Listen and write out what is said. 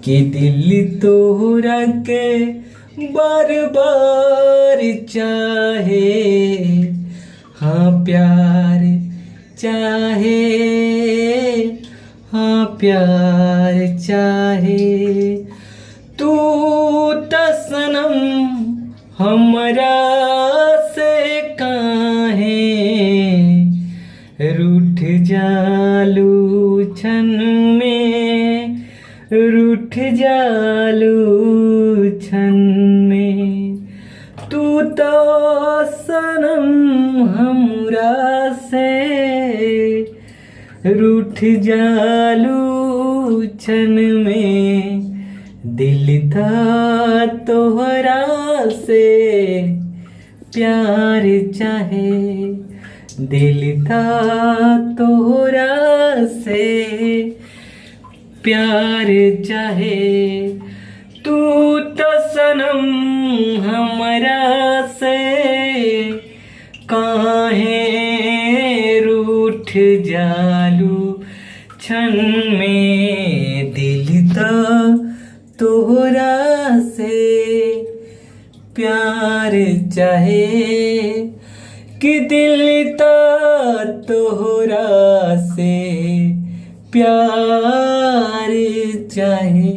कि दिल तोहरा के बार बार चाहे, हाँ प्यार चाहे, हाँ प्यार चाहे। तू त सनम हमरा से काहे रूठ जालू छन में, रूठ जालू छन में। तू तो सनम हमरा से रूठ जालू छन में। दिल था तोहरा से प्यार चाहे, दिल था तोहरा से प्यार चाहे। तू तो सनम हमरा से काहे रूठ जालू छन में। दिल तो तोहरा से प्यार चाहे, कि दिल तो तोहरा से प्यार चाहे।